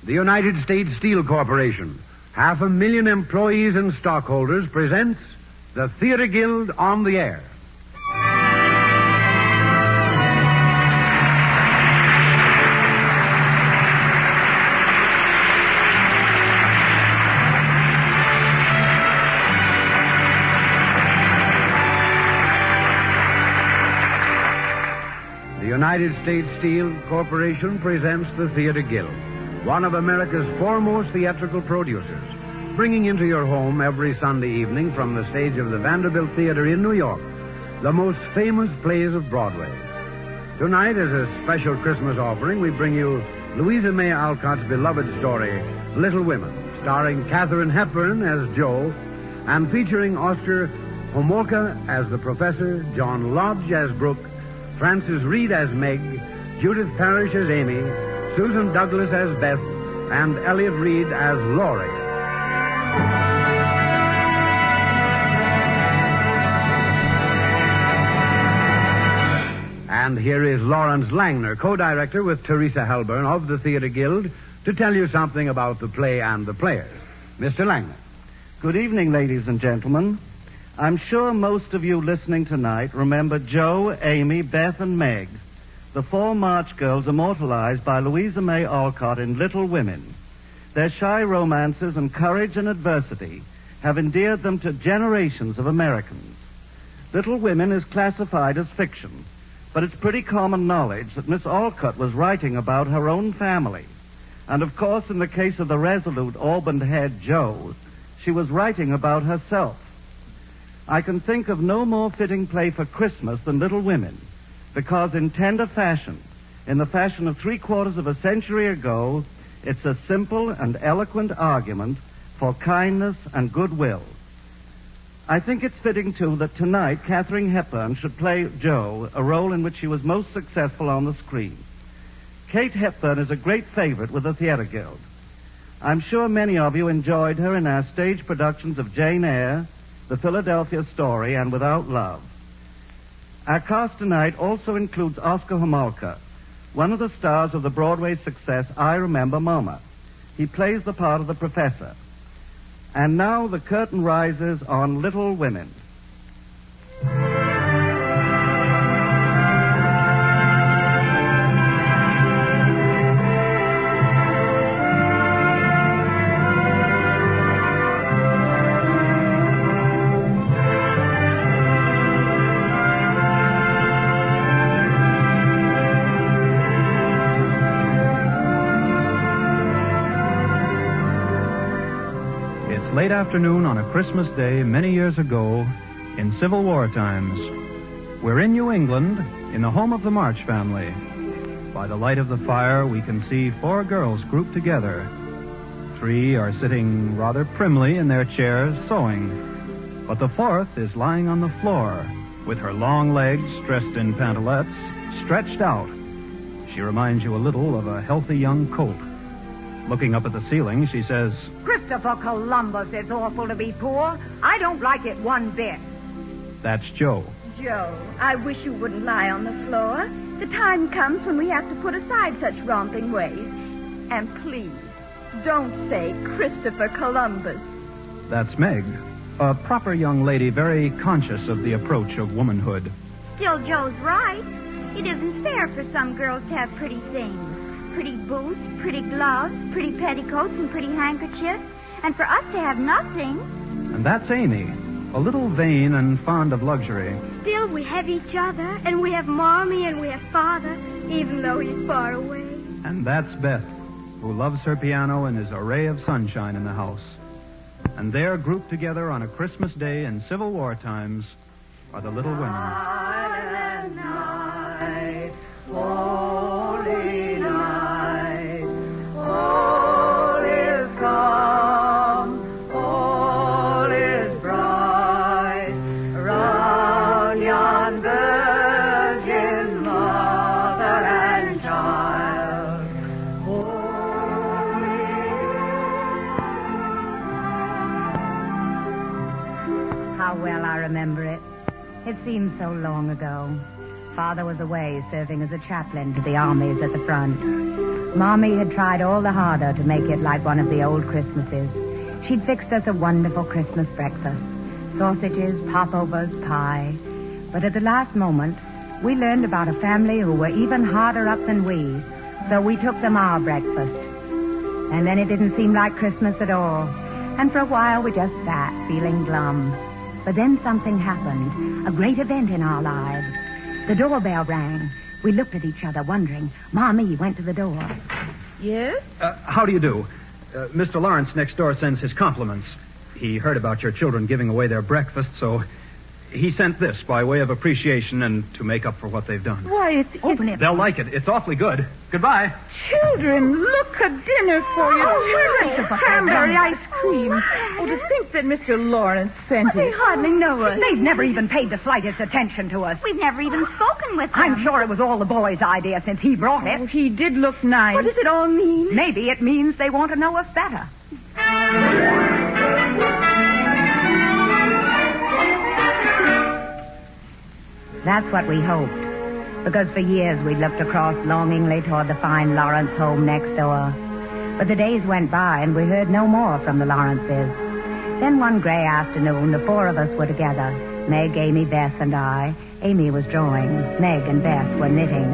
The United States Steel Corporation, 500,000 employees and stockholders, presents the Theater Guild on the Air. The United States Steel Corporation presents the Theater Guild, one of America's foremost theatrical producers, bringing into your home every Sunday evening from the stage of the Vanderbilt Theater in New York the most famous plays of Broadway. Tonight, as a special Christmas offering, we bring you Louisa May Alcott's beloved story, Little Women, starring Katharine Hepburn as Jo, and featuring Oscar Homolka as the Professor, John Lodge as Brooke, Frances Reed as Meg, Judith Parrish as Amy, Susan Douglas as Beth, and Elliot Reed as Laurie. And here is Lawrence Langner, co-director with Teresa Hepburn of the Theater Guild, to tell you something about the play and the players. Mr. Langner. Good evening, ladies and gentlemen. I'm sure most of you listening tonight remember Jo, Amy, Beth, and Meg, the four March girls immortalized by Louisa May Alcott in Little Women. Their shy romances and courage and adversity have endeared them to generations of Americans. Little Women is classified as fiction, but it's pretty common knowledge that Miss Alcott was writing about her own family. And of course, in the case of the resolute auburn-haired Jo, she was writing about herself. I can think of no more fitting play for Christmas than Little Women, because in tender fashion, in the fashion of 3/4 of a century ago, it's a simple and eloquent argument for kindness and goodwill. I think it's fitting, too, that tonight Katharine Hepburn should play Jo, a role in which she was most successful on the screen. Kate Hepburn is a great favorite with the Theater Guild. I'm sure many of you enjoyed her in our stage productions of Jane Eyre, The Philadelphia Story, and Without Love. Our cast tonight also includes Oscar Homolka, one of the stars of the Broadway success I Remember Mama. He plays the part of the professor. And now the curtain rises on Little Women. Late afternoon on a Christmas day many years ago in Civil War times. We're in New England, in the home of the March family. By the light of the fire, we can see 4 girls grouped together. 3 are sitting rather primly in their chairs sewing, but the 4th is lying on the floor with her long legs, dressed in pantalettes, stretched out. She reminds you a little of a healthy young colt. Looking up at the ceiling, she says, "Christopher Columbus, it's awful to be poor. I don't like it one bit." That's Jo. Jo, I wish you wouldn't lie on the floor. The time comes when we have to put aside such romping ways. And please, don't say Christopher Columbus. That's Meg, a proper young lady very conscious of the approach of womanhood. Still, Joe's right. It isn't fair for some girls to have pretty things. Pretty boots, pretty gloves, pretty petticoats, and pretty handkerchiefs. And for us to have nothing. And that's Amy, a little vain and fond of luxury. Still, we have each other, and we have Mommy, and we have Father, even though he's far away. And that's Beth, who loves her piano and is a ray of sunshine in the house. And there, grouped together on a Christmas day in Civil War times, are the Little Women. Silent night, holy night, all is calm, all is bright, around yon virgin mother and child. How well I remember it. It seems so long ago. Father was away serving as a chaplain to the armies at the front. Mommy had tried all the harder to make it like one of the old Christmases. She'd fixed us a wonderful Christmas breakfast. Sausages, popovers, pie. But at the last moment, we learned about a family who were even harder up than we. So we took them our breakfast. And then it didn't seem like Christmas at all. And for a while we just sat, feeling glum. But then something happened. A great event in our lives. The doorbell rang. We looked at each other, wondering. Mommy went to the door. Yes? How do you do? Mr. Lawrence next door sends his compliments. He heard about your children giving away their breakfast, so he sent this by way of appreciation and to make up for what they've done. Why, it's... Open it. They'll like it. It's awfully good. Goodbye. Children, look, a dinner for you. Christopher, Cranberry ice cream. Oh, to think that Mr. Lawrence sent They it. hardly know us. They've never even paid the slightest attention to us. We've never even spoken with them. I'm sure it was all the boy's idea since he brought it. Oh, he did look nice. What does it all mean? Maybe it means they want to know us better. That's what we hoped. Because for years we looked across longingly toward the fine Lawrence home next door. But the days went by and we heard no more from the Lawrences. Then one gray afternoon, the four of us were together. Meg, Amy, Beth, and I. Amy was drawing. Meg and Beth were knitting.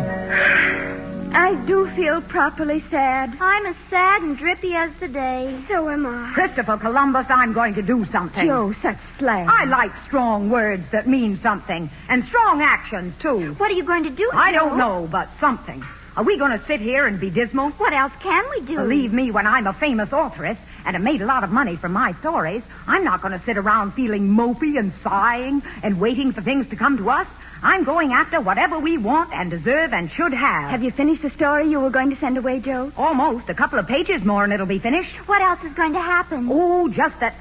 I do feel properly sad. I'm as sad and drippy as the day. So am I. Christopher Columbus, I'm going to do something. Joe, such slang. I like strong words that mean something. And strong actions, too. What are you going to do, I Joe? don't know, but something. Are we going to sit here and be dismal? What else can we do? Believe me, when I'm a famous authoress and have made a lot of money from my stories, I'm not going to sit around feeling mopey and sighing and waiting for things to come to us. I'm going after whatever we want and deserve and should have. Have you finished the story you were going to send away, Joe? Almost. A couple of pages more and it'll be finished. What else is going to happen? Oh, just that...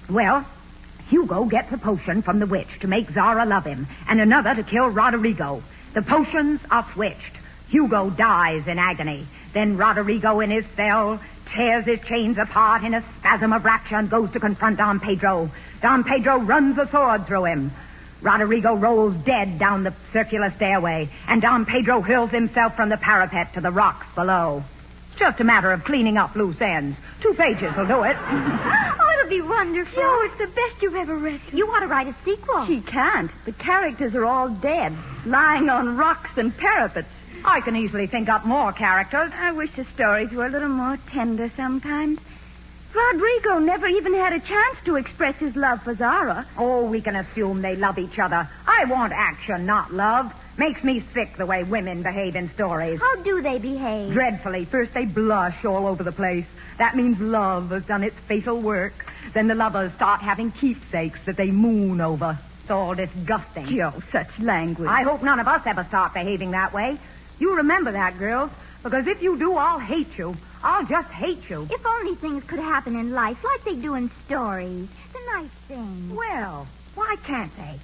Well, Hugo gets a potion from the witch to make Zara love him, and another to kill Roderigo. The potions are switched. Hugo dies in agony. Then Roderigo in his cell tears his chains apart in a spasm of rapture and goes to confront Don Pedro. Don Pedro runs a sword through him. Roderigo rolls dead down the circular stairway, and Don Pedro hurls himself from the parapet to the rocks below. It's just a matter of cleaning up loose ends. 2 pages will do it. Oh, it'll be wonderful. Joe, it's the best you've ever written. You ought to write a sequel. She can't. The characters are all dead, lying on rocks and parapets. I can easily think up more characters. I wish the stories were a little more tender sometimes. Rodrigo never even had a chance to express his love for Zara. Oh, we can assume they love each other. I want action, not love. Makes me sick the way women behave in stories. How do they behave? Dreadfully. First they blush all over the place. That means love has done its fatal work. Then the lovers start having keepsakes that they moon over. It's all disgusting. Joe, such language. I hope none of us ever start behaving that way. You remember that, girls. Because if you do, I'll hate you. I'll just hate you. If only things could happen in life like they do in stories. The nice things. Well, why can't they?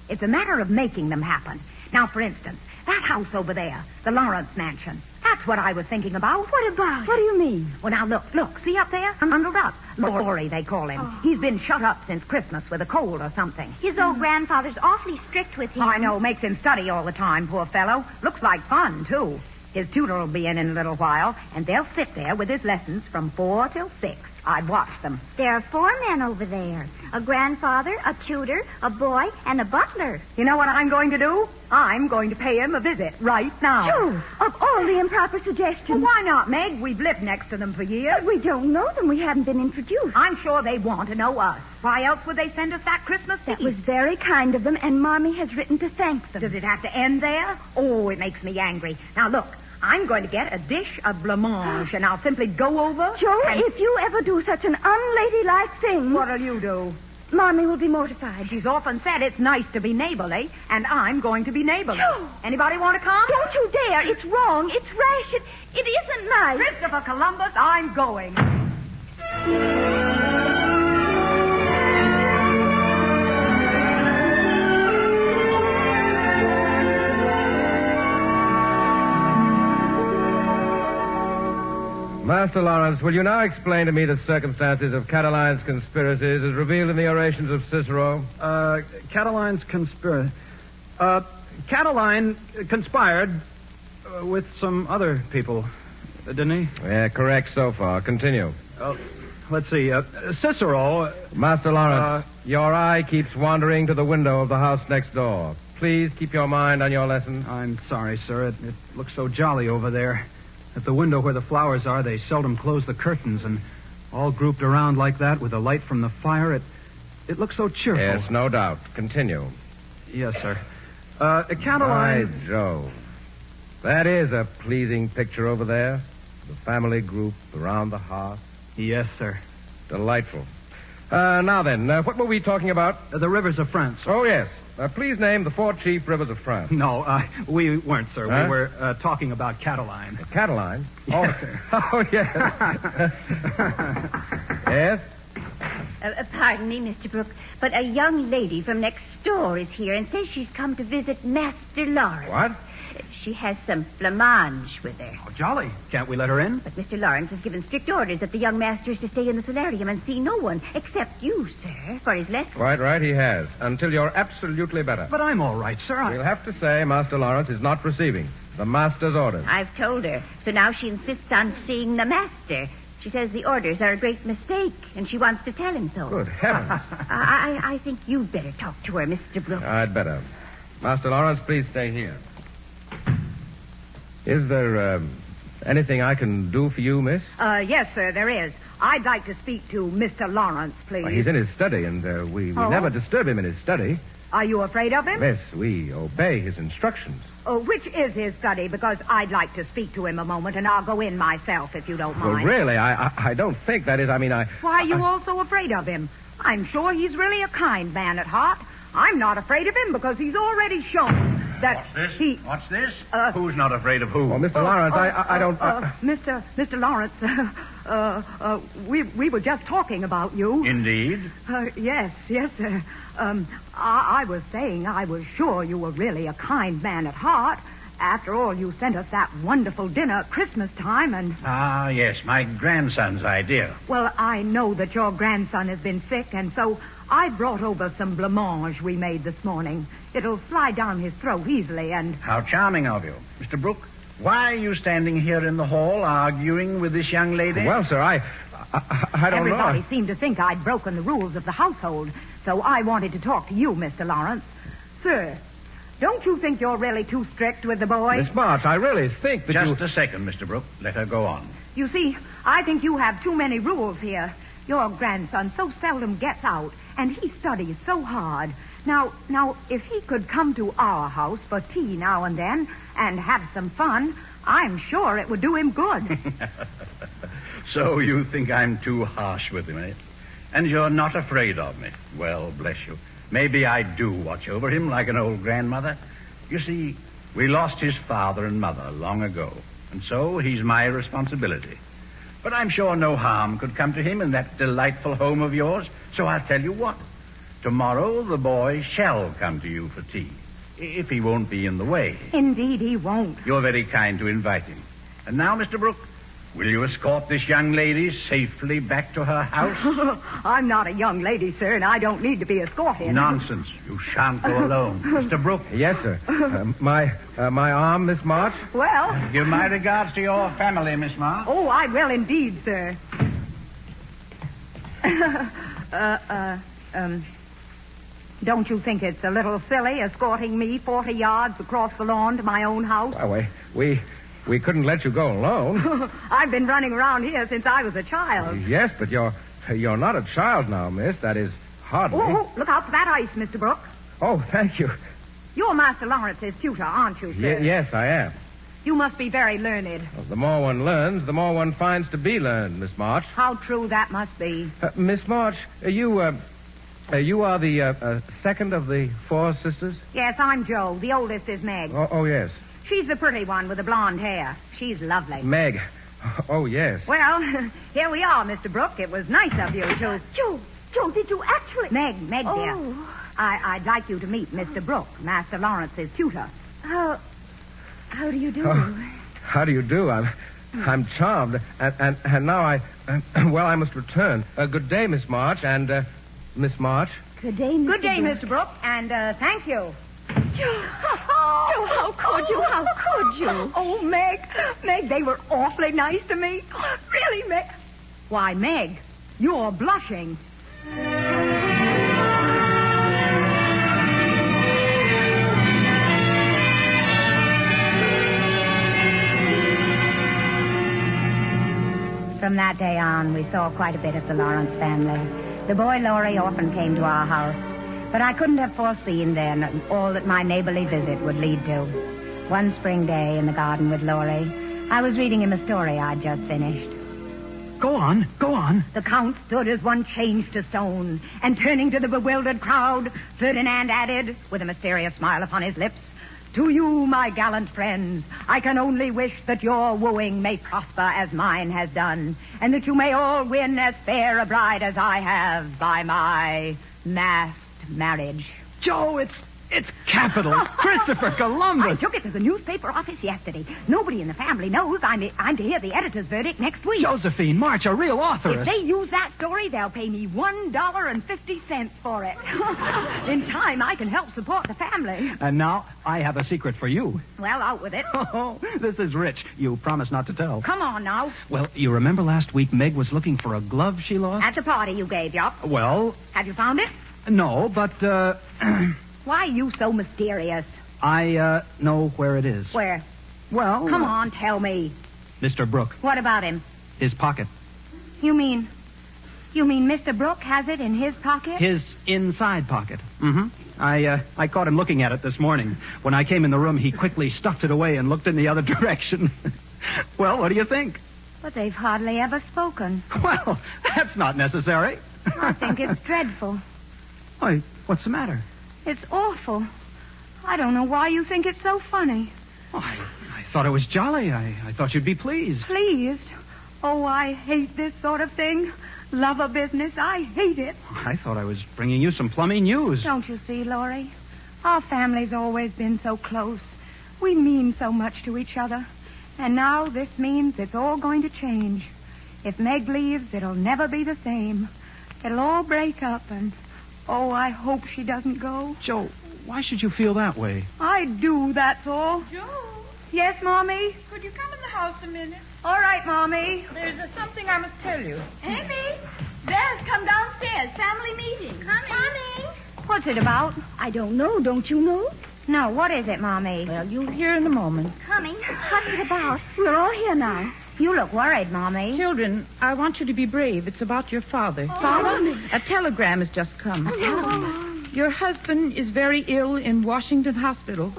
It's a matter of making them happen. Now, for instance, that house over there, the Lawrence mansion. That's what I was thinking about. What about? What do you mean? Well, now, look. See up there? Bundled up. Laurie, they call him. Oh. He's been shut up since Christmas with a cold or something. His old grandfather's awfully strict with him. I know. Makes him study all the time, poor fellow. Looks like fun, too. His tutor will be in a little while, and they'll sit there with his lessons from 4 till 6. I'd watch them. There are 4 men over there. A grandfather, a tutor, a boy, and a butler. You know what I'm going to do? I'm going to pay him a visit right now. Joe, of all the improper suggestions. Well, why not, Meg? We've lived next to them for years. But we don't know them. We haven't been introduced. I'm sure they want to know us. Why else would they send us that Christmas That feast? was very kind of them, and Mommy has written to thank them. Does it have to end there? Oh, it makes me angry. Now, look. I'm going to get a dish of blancmange, and I'll simply go over... Joe, and... if you ever do such an unladylike thing... What'll you do? Mommy will be mortified. She's often said it's nice to be neighborly, and I'm going to be neighborly. Joe! Anybody want to come? Don't you dare. It's wrong. It's rash. It isn't nice. Christopher Columbus, I'm going. Master Lawrence, will you now explain to me the circumstances of Cataline's conspiracies as revealed in the orations of Cicero? Cataline's conspiracy. Catiline conspired with some other people. didn't he? Yeah, correct so far. Continue. Let's see. Cicero... Master Lawrence, your eye keeps wandering to the window of the house next door. Please keep your mind on your lesson. I'm sorry, sir. It looks so jolly over there. At the window where the flowers are, they seldom close the curtains, and all grouped around like that with the light from the fire, it looks so cheerful. Yes, no doubt. Continue. Yes, sir. Caroline... By Jove. That is a pleasing picture over there. The family group around the hearth. Yes, sir. Delightful. Now then, what were we talking about? The rivers of France. Oh, yes. Please name the 4 chief rivers of France. No, we weren't, sir. Huh? We were talking about Cataline. Cataline? Yes, sir. Oh, Oh, yes. Yes? Pardon me, Mr. Brooke, but a young lady from next door is here and says she's come to visit Master Lawrence. What? She has some blancmange with her. Oh, jolly. Can't we let her in? But Mr. Lawrence has given strict orders that the young master is to stay in the solarium and see no one except you, sir, for his lesson. Quite right, he has. Until you're absolutely better. But I'm all right, sir. We'll have to say Master Lawrence is not receiving the master's orders. I've told her, so now she insists on seeing the master. She says the orders are a great mistake, and she wants to tell him so. Good heavens. I think you'd better talk to her, Mr. Brooke. I'd better. Master Lawrence, please stay here. Is there anything I can do for you, miss? Yes, sir, there is. I'd like to speak to Mr. Lawrence, please. Well, he's in his study, and we never disturb him in his study. Are you afraid of him? Miss, we obey his instructions. Which is his study? Because I'd like to speak to him a moment, and I'll go in myself, if you don't Well, mind. really, I don't think that is, Why are you all so afraid of him? I'm sure he's really a kind man at heart. I'm not afraid of him because he's already shown that What's this? Who's not afraid of who? Well, Mr. Lawrence, I don't... Mr. Lawrence, we were just talking about you. Indeed. Yes, sir. I was saying I was sure you were really a kind man at heart. After all, you sent us that wonderful dinner at Christmas time, and... Ah, yes, my grandson's idea. Well, I know that your grandson has been sick, and so I brought over some blancmange we made this morning. It'll slide down his throat easily, and... How charming of you. Mr. Brooke, why are you standing here in the hall arguing with this young lady? Well, sir, I don't know. Everybody seemed to think I'd broken the rules of the household, so I wanted to talk to you, Mr. Lawrence. Sir, don't you think you're really too strict with the boy? Miss March, I really think that Just a second, Mr. Brooke. Let her go on. You see, I think you have too many rules here. Your grandson so seldom gets out, and he studies so hard. Now, if he could come to our house for tea now and then and have some fun, I'm sure it would do him good. So you think I'm too harsh with him, eh? And you're not afraid of me. Well, bless you. Maybe I do watch over him like an old grandmother. You see, we lost his father and mother long ago, and so he's my responsibility. But I'm sure no harm could come to him in that delightful home of yours, so I'll tell you what. Tomorrow the boy shall come to you for tea, if he won't be in the way. Indeed, he won't. You're very kind to invite him. And now, Mr. Brooke, will you escort this young lady safely back to her house? I'm not a young lady, sir, and I don't need to be escorted. Nonsense. You shan't go alone. Mr. Brooke. Yes, sir. My arm, Miss March? Well... Give my regards to your family, Miss March. Oh, I will indeed, sir. Don't you think it's a little silly escorting me 40 yards across the lawn to my own house? Well, we couldn't let you go alone. I've been running around here since I was a child. Yes, but you're not a child now, miss. That is hardly. Oh, look out for that ice, Mr. Brooke. Oh, thank you. You're Master Lawrence's tutor, aren't you, sir? Yes, I am. You must be very learned. Well, the more one learns, the more one finds to be learned, Miss March. How true that must be. Miss March, you are the second of the 4 sisters? Yes, I'm Joe. The oldest is Meg. Oh, yes. She's the pretty one with the blonde hair. She's lovely. Meg. Oh, yes. Well, here we are, Mr. Brooke. It was nice of you to... Joe, did you actually... Meg, dear. I'd like you to meet Mr. Brooke, Master Lawrence's tutor. How do you do? How do you do? I'm charmed. And now I must return. Good day, Miss March, and Miss March. Good day, Mr. Good day, Brooke. Mr. Brooke, and thank you. Oh, Oh. Joe, how could you? How could you? Oh, Meg, they were awfully nice to me. Really, Meg. Why, Meg, you're blushing. From that day on, we saw quite a bit of the Lawrence family. The boy Laurie often came to our house, but I couldn't have foreseen then all that my neighborly visit would lead to. One spring day in the garden with Laurie, I was reading him a story I'd just finished. Go on. The Count stood as one changed to stone, and turning to the bewildered crowd, Ferdinand added, with a mysterious smile upon his lips, "To you, my gallant friends, I can only wish that your wooing may prosper as mine has done, and that you may all win as fair a bride as I have by my masked marriage." Joe, it's capital. Christopher Columbus. I took it to the newspaper office yesterday. Nobody in the family knows I'm to hear the editor's verdict next week. Josephine March, a real authoress. If they use that story, they'll pay me $1.50 for it. In time, I can help support the family. And now I have a secret for you. Well, out with it. Oh, this is rich. You promise not to tell. Come on now. Well, you remember last week Meg was looking for a glove she lost? At the party you gave, yup. Well... Have you found it? No, but, Why are you so mysterious? I, know where it is. Where? Well... Come on, tell me. Mr. Brooke. What about him? His pocket. You mean Mr. Brooke has it in his pocket? His inside pocket. Mm-hmm. I caught him looking at it this morning. When I came in the room, he quickly stuffed it away and looked in the other direction. Well, what do you think? But they've hardly ever spoken. Well, that's not necessary. I think it's dreadful. Why, what's the matter? It's awful. I don't know why you think it's so funny. Oh, I thought it was jolly. I thought you'd be pleased. Pleased? Oh, I hate this sort of thing. Love a business. I hate it. I thought I was bringing you some plummy news. Don't you see, Laurie? Our family's always been so close. We mean so much to each other. And now this means it's all going to change. If Meg leaves, it'll never be the same. It'll all break up and... Oh, I hope she doesn't go. Joe, why should you feel that way? I do, that's all. Joe, Yes, Mommy? could you come in the house a minute? All right, Mommy. There's something I must tell you. Amy, Beth, come downstairs. Family meeting. Coming. What's it about? I don't know. Don't you know? No, what is it, Mommy? Well, you'll hear in a moment. Coming. What's it about? We're all here now. You look worried, Mommy. Children, I want you to be brave. It's about your father. Father? A telegram has just come. Your husband is very ill in Washington Hospital.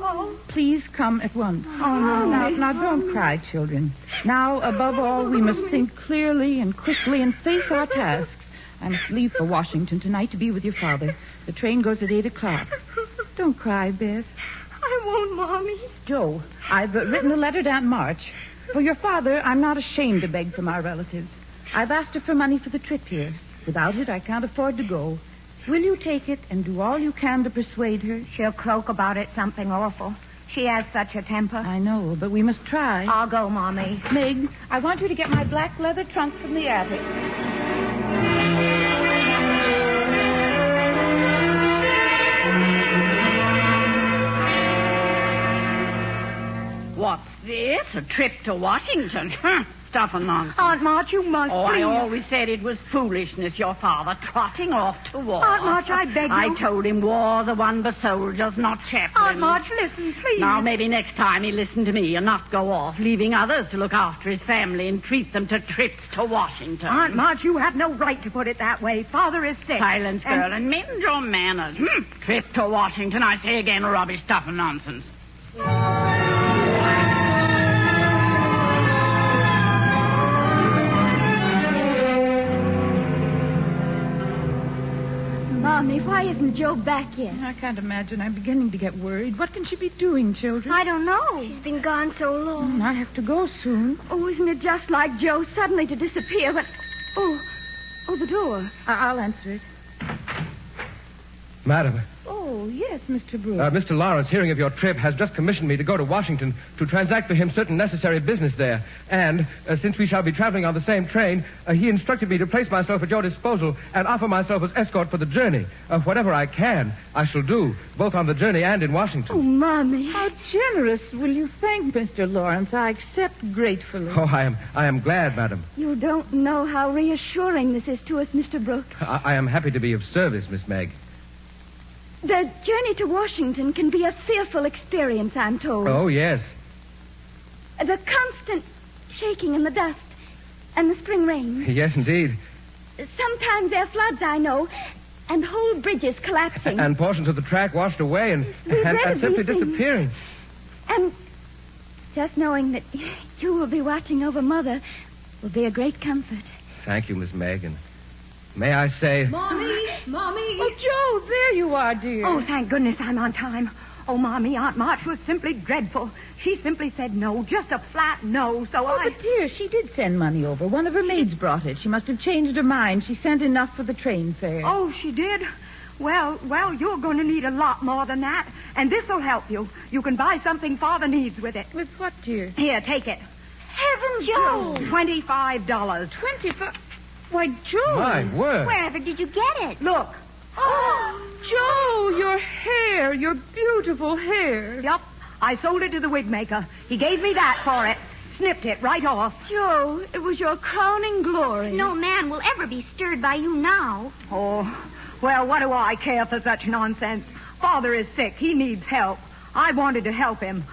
Please come at once. Now, don't cry, children. Now, above all, we must think clearly and quickly and face our tasks. I must leave for Washington tonight to be with your father. The train goes at 8 o'clock. Don't cry, Beth. I won't, Mommy. Joe, I've written a letter to Aunt March. For your father, I'm not ashamed to beg from our relatives. I've asked her for money for the trip here. Without it, I can't afford to go. Will you take it and do all you can to persuade her? She'll croak about it something awful. She has such a temper. I know, but we must try. I'll go, Mommy. Meg, I want you to get my black leather trunk from the attic. What's this? A trip to Washington? Stuff and nonsense. Aunt March, you must Oh, please. I always said it was foolishness, your father trotting off to war. Aunt March, I beg you. I told him wars are won by soldiers, not chaplains. Aunt March, listen, please. Now, maybe next time he'll listen to me and not go off, leaving others to look after his family and treat them to trips to Washington. Aunt March, you have no right to put it that way. Father is sick. Silence, girl, and mend your manners. Trip to Washington, I say again, rubbish, stuff and nonsense. Mommy, why isn't Joe back yet? I can't imagine. I'm beginning to get worried. What can she be doing, children? I don't know. She's been gone so long. I have to go soon. Oh, isn't it just like Joe suddenly to disappear when... Oh, the door. I'll answer it. Madam. Oh, Oh, yes, Mr. Brooks. Mr. Lawrence, hearing of your trip, has just commissioned me to go to Washington to transact for him certain necessary business there. And, since we shall be traveling on the same train, he instructed me to place myself at your disposal and offer myself as escort for the journey. Whatever I can, I shall do, both on the journey and in Washington. Oh, Mommy. How generous. Will you thank Mr. Lawrence? I accept gratefully. Oh, I am glad, madam. You don't know how reassuring this is to us, Mr. Brooks. I am happy to be of service, Miss Meg. The journey to Washington can be a fearful experience, I'm told. Oh, yes. The constant shaking in the dust and the spring rain. Yes, indeed. Sometimes there are floods, I know, and whole bridges collapsing. And portions of the track washed away and simply disappearing. And just knowing that you will be watching over Mother will be a great comfort. Thank you, Miss Meg. And may I say... Mommy! Oh, Joe, there you are, dear. Oh, thank goodness I'm on time. Oh, Mommy, Aunt March was simply dreadful. She simply said no, just a flat no, so But dear, she did send money over. One of her maids brought it. She must have changed her mind. She sent enough for the train fare. Oh, she did? Well, you're going to need a lot more than that, and this'll help you. You can buy something Father needs with it. With what, dear? Here, take it. Heavens, Joe! $25. 25? Why, Joe! My word. Wherever did you get it? Look. Oh, Joe, your hair, your beautiful hair. Yup. I sold it to the wig maker. He gave me that for it. Snipped it right off. Joe, it was your crowning glory. No man will ever be stirred by you now. Oh, well, what do I care for such nonsense? Father is sick. He needs help. I wanted to help him.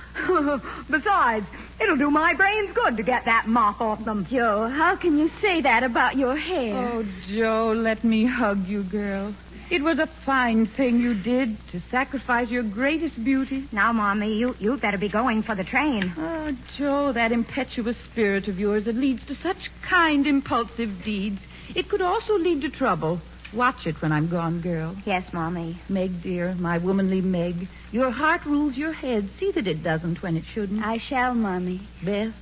Besides, it'll do my brains good to get that mop off them. Joe, how can you say that about your hair? Oh, Joe, let me hug you, girl. It was a fine thing you did to sacrifice your greatest beauty. Now, Mommy, you'd better be going for the train. Oh, Joe, that impetuous spirit of yours that leads to such kind, impulsive deeds. It could also lead to trouble. Watch it when I'm gone, girl. Yes, Mommy. Meg, dear, my womanly Meg, your heart rules your head. See that it doesn't when it shouldn't. I shall, Mommy. Beth,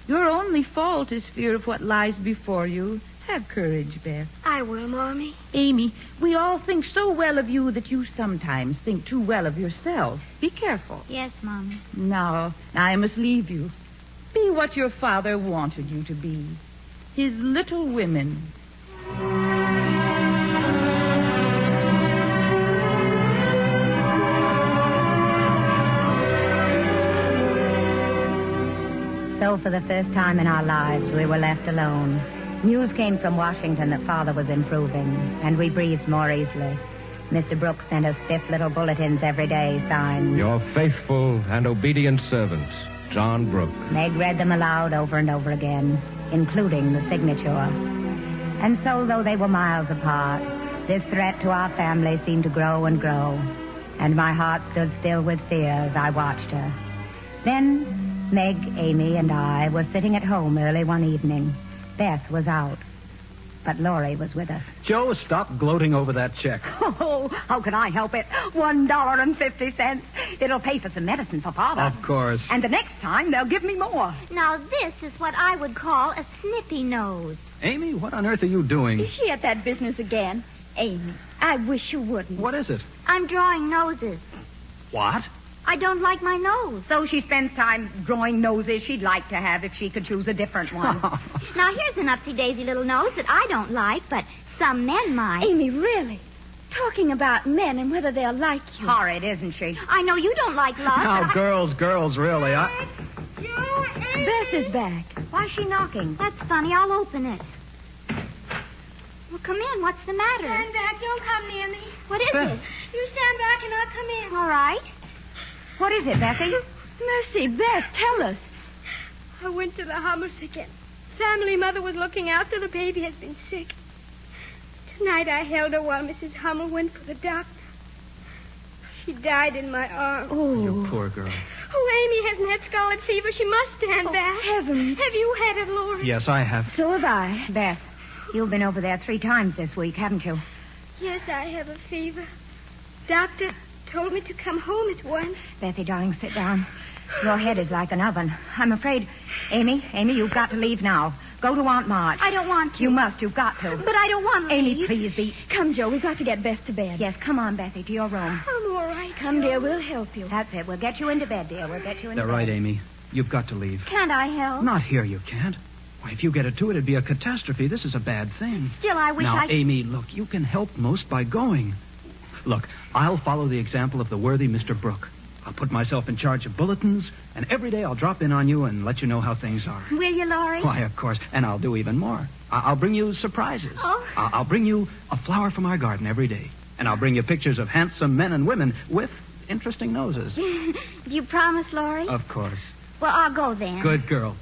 your only fault is fear of what lies before you. Have courage, Beth. I will, Mommy. Amy, we all think so well of you that you sometimes think too well of yourself. Be careful. Yes, Mommy. Now, I must leave you. Be what your father wanted you to be. His little women. So for the first time in our lives, we were left alone. News came from Washington that Father was improving, and we breathed more easily. Mr. Brooks sent us stiff little bulletins every day, signed... Your faithful and obedient servants, John Brooke. Meg read them aloud over and over again, including the signature. And so, though they were miles apart, this threat to our family seemed to grow and grow, and my heart stood still with fear as I watched her. Then, Meg, Amy, and I were sitting at home early one evening. Beth was out, but Laurie was with us. Joe, stop gloating over that check. Oh, how can I help it? $1.50. It'll pay for some medicine for Father. Of course. And the next time, they'll give me more. Now, this is what I would call a snippy nose. Amy, what on earth are you doing? Is she at that business again? Amy, I wish you wouldn't. What is it? I'm drawing noses. What? I don't like my nose. So she spends time drawing noses she'd like to have if she could choose a different one. Now, here's an upsy-daisy little nose that I don't like, but some men might. Amy, really? Talking about men and whether they'll like you. Horrid, isn't she? I know you don't like love. Now, girls, really. Beth is back. Why's she knocking? That's funny. I'll open it. Well, come in. What's the matter? Stand back. Don't come near me. What is Beth. it? You stand back and I'll come in. All right. What is it, Bessie? Mercy, Beth, tell us. I went to the Hummels again. Family Mother was looking after the baby has been sick. Tonight I held her while Mrs. Hummel went for the doctor. She died in my arms. Oh, you poor girl. Oh, Amy hasn't had scarlet fever. She must stand back. Heavens. Have you had it, Laurie? Yes, I have. So have I. Beth, you've been over there 3 times this week, haven't you? Yes, I have a fever. Doctor told me to come home at once. Bethy, darling, sit down. Your head is like an oven. I'm afraid... Amy, you've got to leave now. Go to Aunt March. I don't want to. You must. You've got to. But I don't want to Amy, leave. please be... Come, Joe. We've got to get Beth to bed. Yes, come on, Bethy, to your room. I'm all right. Come, dear, we'll help you. That's it. We'll get you into bed, dear. We'll get you into They're bed. right, Amy. You've got to leave. Can't I help? Not here, you can't. Why, if you get it too, it'd be a catastrophe. This is a bad thing. Still, I wish Now, Amy, look, you can help most by going. Look, I'll follow the example of the worthy Mr. Brooke. I'll put myself in charge of bulletins, and every day I'll drop in on you and let you know how things are. Will you, Laurie? Why, of course. And I'll do even more. I'll bring you surprises. Oh. I'll bring you a flower from our garden every day. And I'll bring you pictures of handsome men and women with interesting noses. Do you promise, Laurie? Of course. Well, I'll go then. Good girl.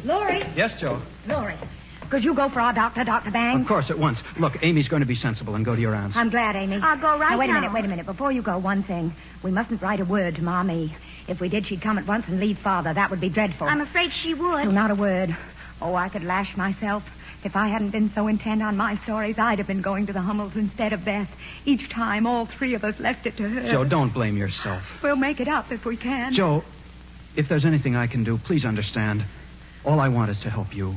Laurie. Yes, Joe? Laurie. Could you go for our doctor, Dr. Bang? Of course, at once. Look, Amy's going to be sensible and go to your aunt's. I'm glad, Amy. I'll go right now. Wait now. a minute. Before you go, one thing. We mustn't write a word to Mommy. If we did, she'd come at once and leave Father. That would be dreadful. I'm afraid she would. No, not a word. Oh, I could lash myself. If I hadn't been so intent on my stories, I'd have been going to the Hummels instead of Beth. Each time, all three of us left it to her. Joe, don't blame yourself. We'll make it up if we can. Joe, if there's anything I can do, please understand. All I want is to help you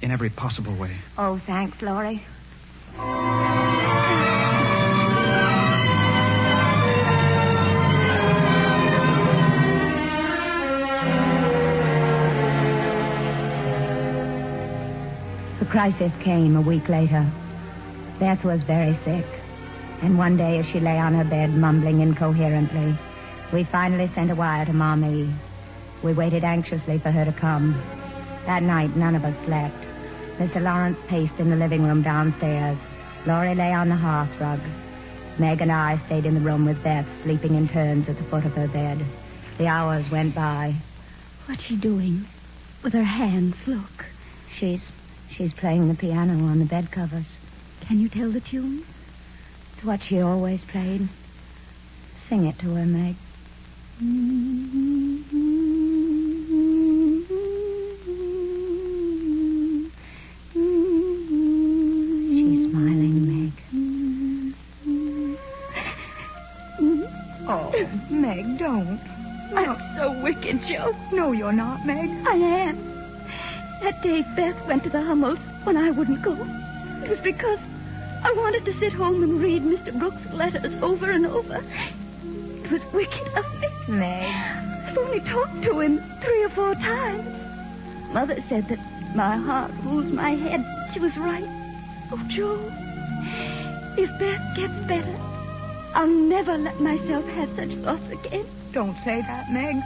in every possible way. Oh, thanks, Laurie. The crisis came a week later. Beth was very sick, and one day as she lay on her bed mumbling incoherently, we finally sent a wire to Mommy. We waited anxiously for her to come. That night, none of us slept. Mr. Lawrence paced in the living room downstairs. Laurie lay on the hearth rug. Meg and I stayed in the room with Beth, sleeping in turns at the foot of her bed. The hours went by. What's she doing? With her hands, look. She's playing the piano on the bed covers. Can you tell the tune? It's what she always played. Sing it to her, Meg. She's smiling, Meg. Oh, Meg, don't. I'm so wicked, Joe. No, you're not, Meg. I am. That day Beth went to the Hummels when I wouldn't go. It was because I wanted to sit home and read Mr. Brooks' letters over and over. It was wicked of me. Meg. I've only talked to him 3 or 4 times. Mother said that my heart rules my head. She was right. Oh, Joe, if Beth gets better, I'll never let myself have such thoughts again. Don't say that, Meg.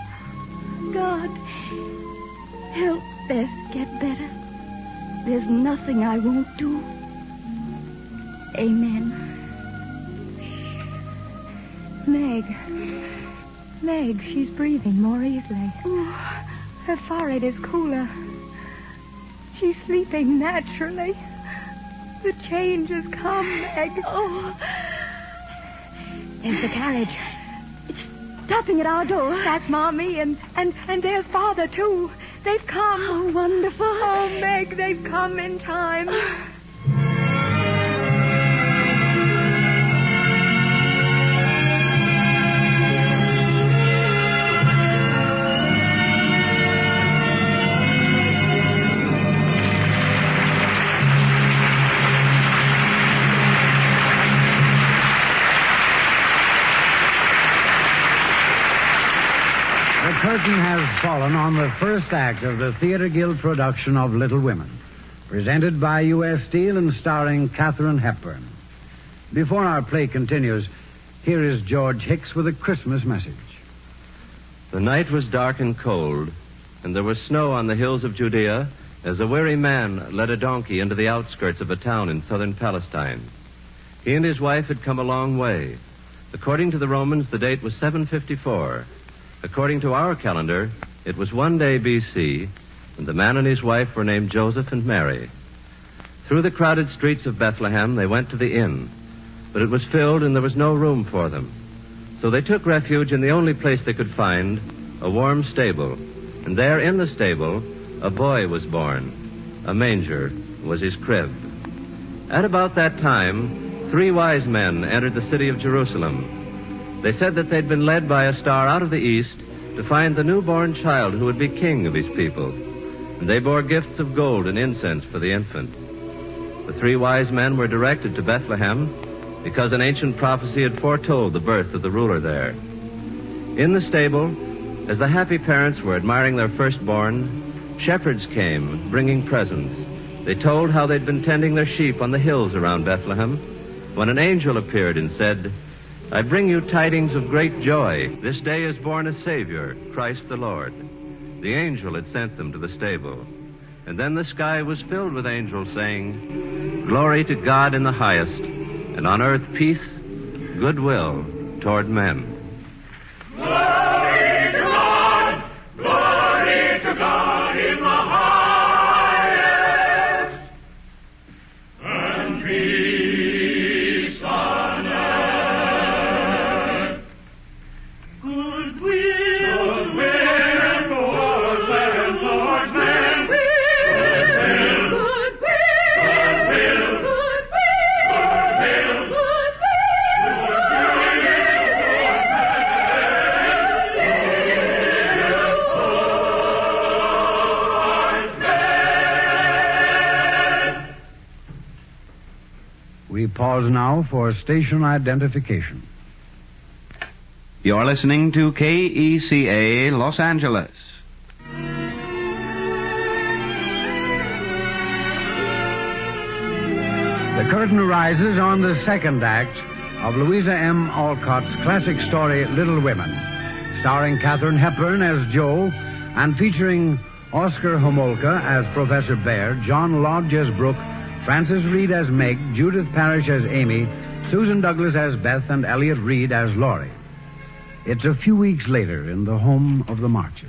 God, help Beth get better. There's nothing I won't do. Amen. Meg, she's breathing more easily. Oh. Her forehead is cooler. She's sleeping naturally. The change has come, Meg. Oh. There's the carriage. It's stopping at our door. That's Mommy, and there's Father, too. They've come. Oh, wonderful. Oh, Meg, they've come in time. The curtain has fallen on the first act of the Theatre Guild production of Little Women, presented by U.S. Steel and starring Katharine Hepburn. Before our play continues, here is George Hicks with a Christmas message. The night was dark and cold, and there was snow on the hills of Judea as a weary man led a donkey into the outskirts of a town in southern Palestine. He and his wife had come a long way. According to the Romans, the date was 754. According to our calendar, it was 1 day B.C., and the man and his wife were named Joseph and Mary. Through the crowded streets of Bethlehem, they went to the inn, but it was filled and there was no room for them. So they took refuge in the only place they could find, a warm stable. And there in the stable, a boy was born. A manger was his crib. At about that time, 3 wise men entered the city of Jerusalem. They said that they'd been led by a star out of the east to find the newborn child who would be king of his people. And they bore gifts of gold and incense for the infant. The 3 wise men were directed to Bethlehem, because an ancient prophecy had foretold the birth of the ruler there. In the stable, as the happy parents were admiring their firstborn, shepherds came, bringing presents. They told how they'd been tending their sheep on the hills around Bethlehem, when an angel appeared and said, "I bring you tidings of great joy. This day is born a Savior, Christ the Lord." The angel had sent them to the stable. And then the sky was filled with angels saying, "Glory to God in the highest, and on earth peace, goodwill toward men." Glory to God! Glory to God in the highest! And peace on earth! Goodwill toward men, Lord's men! We pause now for station identification. You're listening to KECA Los Angeles. The curtain rises on the second act of Louisa M. Alcott's classic story, Little Women, starring Katharine Hepburn as Jo and featuring Oscar Homolka as Professor Baird, John Lodge as Brooke, Frances Reed as Meg, Judith Parrish as Amy, Susan Douglas as Beth, and Elliot Reed as Laurie. It's a few weeks later in the home of the Marches.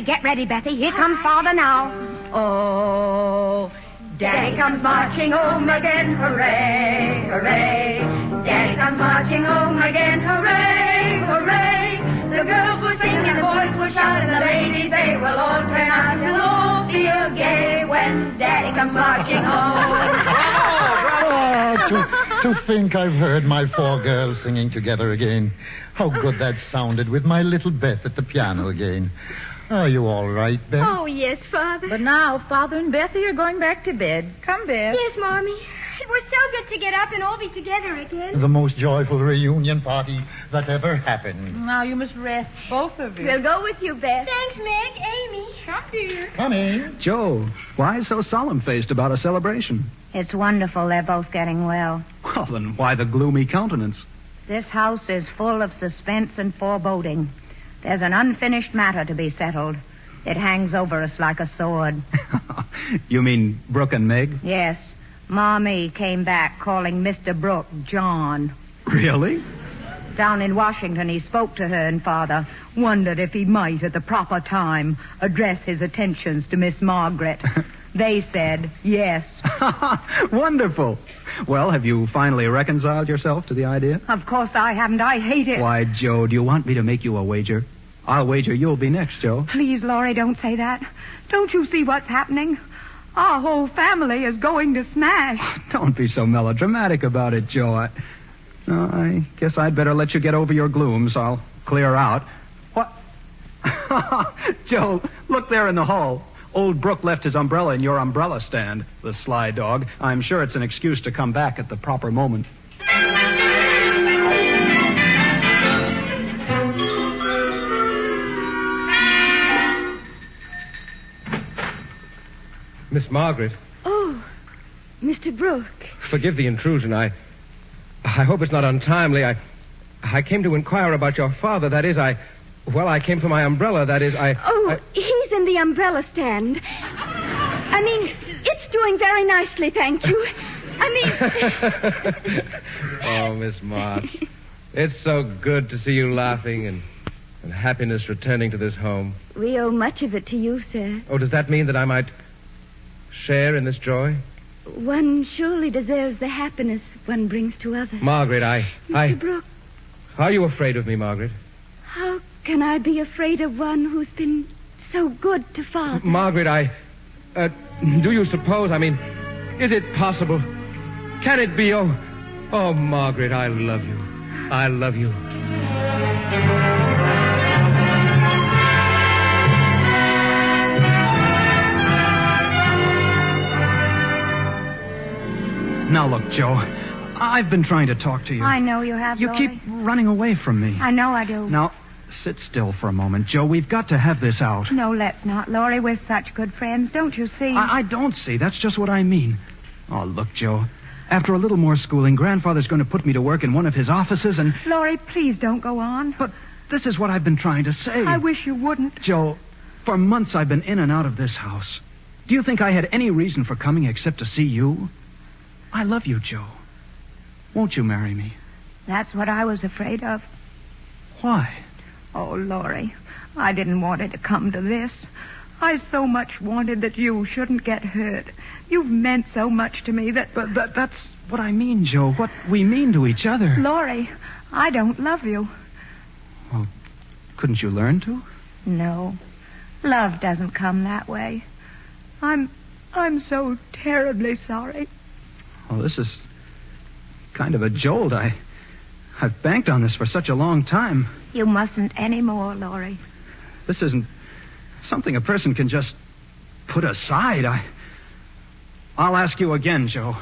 Get ready, Bethy. Here comes Father now. Oh, Daddy comes marching home again. Hooray, hooray. Daddy comes marching home again. Hooray, hooray. The girls will sing and the boys will shout and the ladies, they will all turn out and we'll all feel gay when Daddy comes marching home. To think I've heard my four girls singing together again. How good that sounded with my little Beth at the piano again. Are you all right, Beth? Oh, yes, Father. But now, Father and Bethy are going back to bed. Come, Beth. Yes, Mommy. It was so good to get up and all be together again. The most joyful reunion party that ever happened. Now you must rest, both of you. We'll go with you, Beth. Thanks, Meg. Amy. Come, dear. Come in. Joe, why so solemn-faced about a celebration? It's wonderful they're both getting well. Well, then why the gloomy countenance? This house is full of suspense and foreboding. There's an unfinished matter to be settled. It hangs over us like a sword. You mean Brooke and Meg? Yes. Mommy came back calling Mr. Brooke John. Really? Down in Washington, he spoke to her and Father, wondered if he might, at the proper time, address his attentions to Miss Margaret. They said yes. Wonderful. Well, have you finally reconciled yourself to the idea? Of course I haven't. I hate it. Why, Joe, do you want me to make you a wager? I'll wager you'll be next, Joe. Please, Laurie, don't say that. Don't you see what's happening? Our whole family is going to smash. Don't be so melodramatic about it, Joe. I guess I'd better let you get over your gloom, so I'll clear out. What? Joe, look there in the hall. Old Brooke left his umbrella in your umbrella stand, the sly dog. I'm sure it's an excuse to come back at the proper moment. Miss Margaret. Oh, Mr. Brooke. Forgive the intrusion. I hope it's not untimely. I came to inquire about your father. That is, I came for my umbrella. That is, He's in the umbrella stand. I mean, it's doing very nicely, thank you. Oh, Miss March. It's so good to see you laughing and happiness returning to this home. We owe much of it to you, sir. Oh, does that mean that I might share in this joy? One surely deserves the happiness one brings to others. Margaret, Mr. Brooke. Are you afraid of me, Margaret? How can I be afraid of one who's been so good to Father? Margaret, do you suppose, Is it possible? Can it be? Oh, Margaret, I love you. I love you. Now, look, Joe, I've been trying to talk to you. I know you have, You Laurie. keep running away from me. I know I do. Now, sit still for a moment, Joe. We've got to have this out. No, let's not, Laurie. We're such good friends. Don't you see? I don't see. That's just what I mean. Oh, look, Joe. After a little more schooling, Grandfather's going to put me to work in one of his offices and... Laurie, please don't go on. But this is what I've been trying to say. I wish you wouldn't. Joe, for months I've been in and out of this house. Do you think I had any reason for coming except to see you? I love you, Joe. Won't you marry me? That's what I was afraid of. Why? Oh, Laurie, I didn't want it to come to this. I so much wanted that you shouldn't get hurt. You've meant so much to me that... But that's what I mean, Joe. What we mean to each other. Laurie, I don't love you. Well, couldn't you learn to? No. Love doesn't come that way. I'm so terribly sorry. Well, this is kind of a jolt. I've banked on this for such a long time. You mustn't anymore, Laurie. This isn't something a person can just put aside. I'll ask you again, Joe.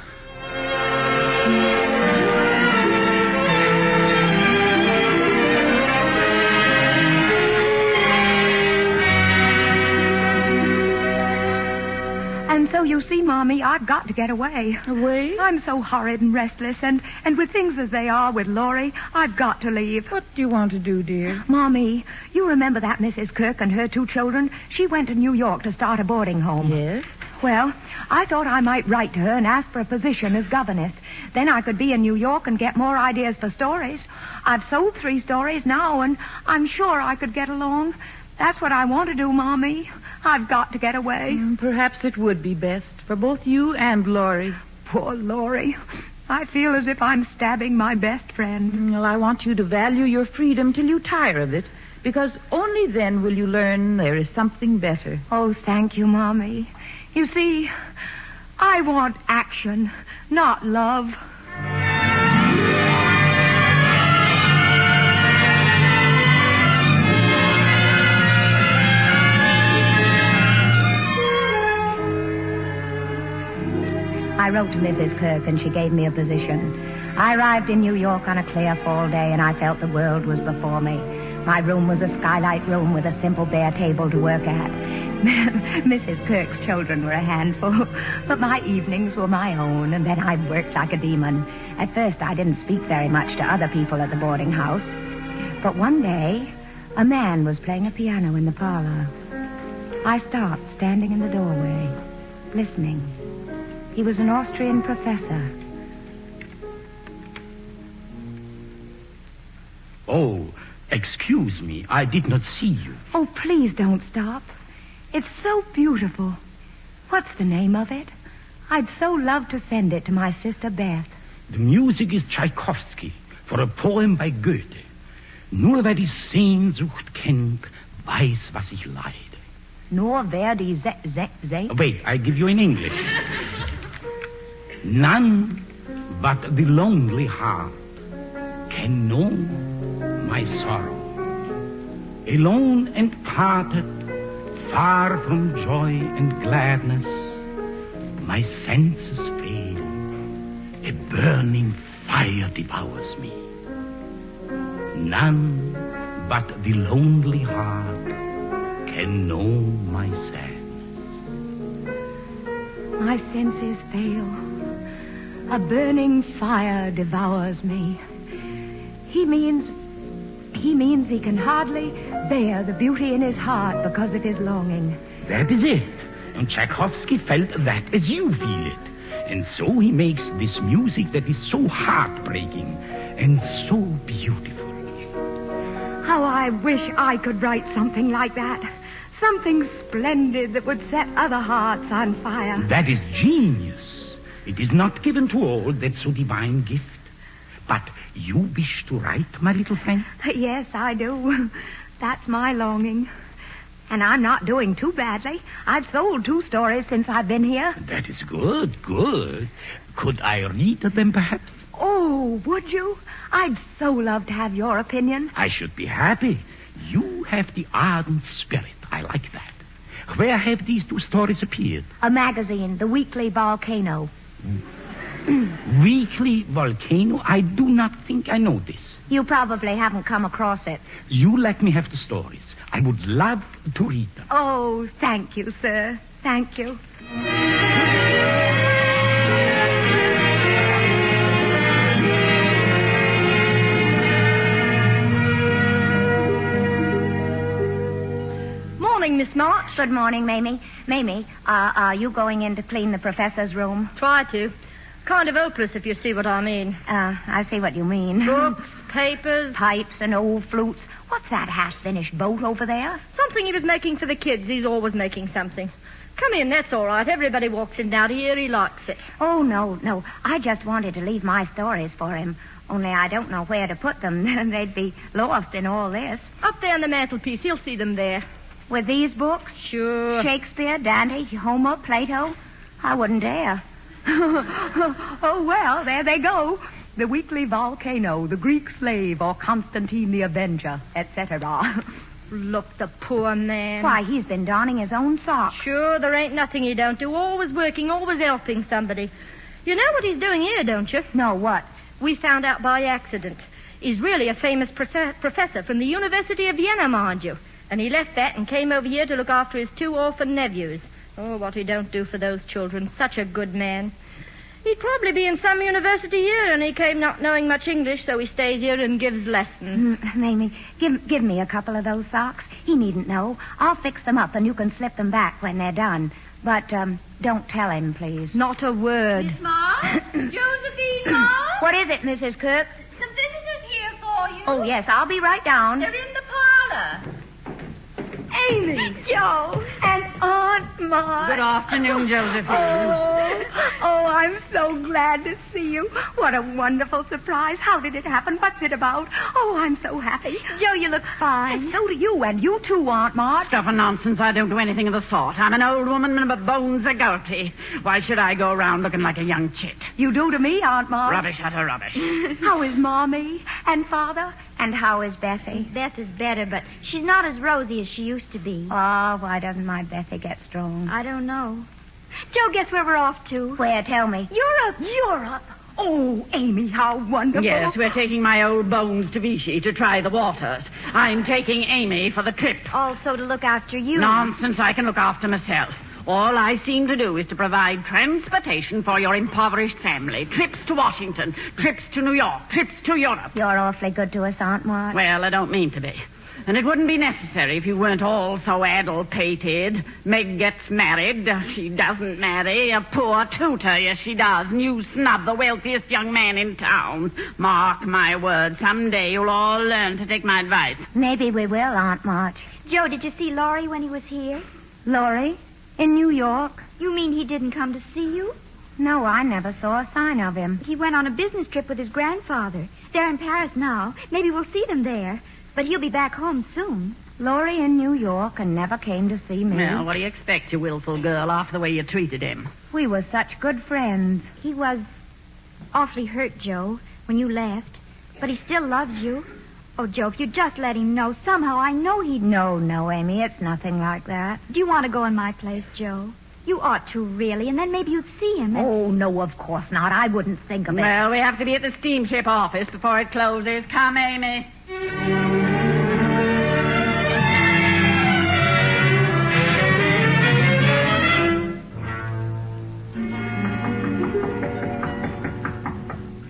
And so you see, Mommy, I've got to get away. Away? I'm so horrid and restless, and with things as they are with Laurie, I've got to leave. What do you want to do, dear? Mommy, you remember that Mrs. Kirk and her 2 children? She went to New York to start a boarding home. Yes? Well, I thought I might write to her and ask for a position as governess. Then I could be in New York and get more ideas for stories. I've sold 3 stories now, and I'm sure I could get along. That's what I want to do, Mommy. I've got to get away. Perhaps it would be best for both you and Laurie. Poor Laurie. I feel as if I'm stabbing my best friend. Well, I want you to value your freedom till you tire of it, because only then will you learn there is something better. Oh, thank you, Mommy. You see, I want action, not love. I wrote to Mrs. Kirk, and she gave me a position. I arrived in New York on a clear fall day, and I felt the world was before me. My room was a skylight room with a simple bare table to work at. Mrs. Kirk's children were a handful, but my evenings were my own, and then I worked like a demon. At first, I didn't speak very much to other people at the boarding house. But one day, a man was playing a piano in the parlor. I stopped, standing in the doorway, listening. He was an Austrian professor. Oh, excuse me. I did not see you. Oh, please don't stop. It's so beautiful. What's the name of it? I'd so love to send it to my sister Beth. The music is Tchaikovsky for a poem by Goethe. Nur wer die Sehnsucht kennt, weiß, was ich leide. Nur wer die Wait, I give you in English. None but the lonely heart can know my sorrow. Alone and parted, far from joy and gladness, my senses fail. A burning fire devours me. None but the lonely heart can know my sadness. My senses fail. A burning fire devours me. He means he can hardly bear the beauty in his heart because of his longing. That is it. And Tchaikovsky felt that as you feel it. And so he makes this music that is so heartbreaking and so beautiful. How I wish I could write something like that. Something splendid that would set other hearts on fire. That is genius. It is not given to all that so divine gift. But you wish to write, my little friend? Yes, I do. That's my longing. And I'm not doing too badly. I've sold 2 stories since I've been here. That is good, good. Could I read them, perhaps? Oh, would you? I'd so love to have your opinion. I should be happy. You have the ardent spirit. I like that. Where have these 2 stories appeared? A magazine, the Weekly Volcano. Weekly Volcano? I do not think I know this. You probably haven't come across it. You let me have the stories. I would love to read them. Oh, thank you, sir. Thank you. Morning, Miss March. Good morning, Mamie. Mamie, are you going in to clean the professor's room? Try to. Kind of hopeless, if you see what I mean. I see what you mean. Books, papers. Pipes and old flutes. What's that half-finished boat over there? Something he was making for the kids. He's always making something. Come in, that's all right. Everybody walks in down here. He likes it. Oh, no. I just wanted to leave my stories for him. Only I don't know where to put them. They'd be lost in all this. Up there on the mantelpiece. He'll see them there. With these books? Sure. Shakespeare, Dante, Homer, Plato? I wouldn't dare. Oh, well, there they go. The Weekly Volcano, the Greek Slave, or Constantine the Avenger, etc. Look, the poor man. Why, he's been donning his own socks. Sure, there ain't nothing he don't do. Always working, always helping somebody. You know what he's doing here, don't you? No, what? We found out by accident. He's really a famous professor from the University of Vienna, mind you. And he left that and came over here to look after his 2 orphan nephews. Oh, what he don't do for those children. Such a good man. He'd probably be in some university here, and he came not knowing much English, so he stays here and gives lessons. Mamie, give me a couple of those socks. He needn't know. I'll fix them up, and you can slip them back when they're done. But, don't tell him, please. Not a word. Miss Marsh? Josephine Marsh? What is it, Mrs. Kirk? Some visitors here for you. Oh, yes, I'll be right down. They're in the parlor. Amy, Joe, and Aunt Marge. Good afternoon, Josephine. Oh, I'm so glad to see you. What a wonderful surprise. How did it happen? What's it about? Oh, I'm so happy. Joe, you look fine. And so do you, and you too, Aunt Marge. Stuff and nonsense. I don't do anything of the sort. I'm an old woman, and my bones are gouty. Why should I go around looking like a young chit? You do to me, Aunt Marge. Rubbish, utter rubbish. How is Mommy and Father? And how is Bethy? Beth is better, but she's not as rosy as she used to be. Oh, why doesn't my Bethy get strong? I don't know. Joe, guess where we're off to? Where? Tell me. Europe. Oh, Amy, how wonderful. Yes, we're taking my old bones to Vichy to try the waters. I'm taking Amy for the trip. Also to look after you. Nonsense, I can look after myself. All I seem to do is to provide transportation for your impoverished family. Trips to Washington, trips to New York, trips to Europe. You're awfully good to us, Aunt Marge. Well, I don't mean to be. And it wouldn't be necessary if you weren't all so addle-pated. Meg gets married. She doesn't marry. A poor tutor, yes, she does. And you snub the wealthiest young man in town. Mark my words, someday you'll all learn to take my advice. Maybe we will, Aunt Marge. Joe, did you see Laurie when he was here? Laurie? In New York? You mean he didn't come to see you? No, I never saw a sign of him. He went on a business trip with his grandfather. They're in Paris now. Maybe we'll see them there. But he'll be back home soon. Laurie in New York and never came to see me. Well, what do you expect, you willful girl, after the way you treated him? We were such good friends. He was awfully hurt, Joe, when you left. But he still loves you. Oh, Joe, if you just let him know, somehow I know he'd... No, Amy, it's nothing like that. Do you want to go in my place, Joe? You ought to, really, and then maybe you'd see him. Oh, no, of course not. I wouldn't think of it. Well, we have to be at the steamship office before it closes. Come, Amy.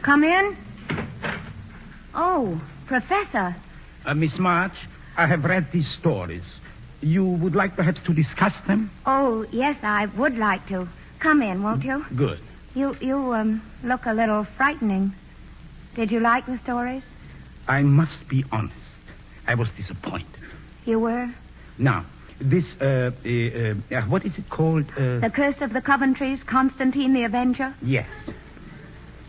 Come in. Oh, Professor. Miss March, I have read these stories. You would like perhaps to discuss them? Oh, yes, I would like to. Come in, won't you? Good. You look a little frightening. Did you like the stories? I must be honest. I was disappointed. You were? Now, this, what is it called? The Curse of the Coventrys, Constantine the Avenger? Yes.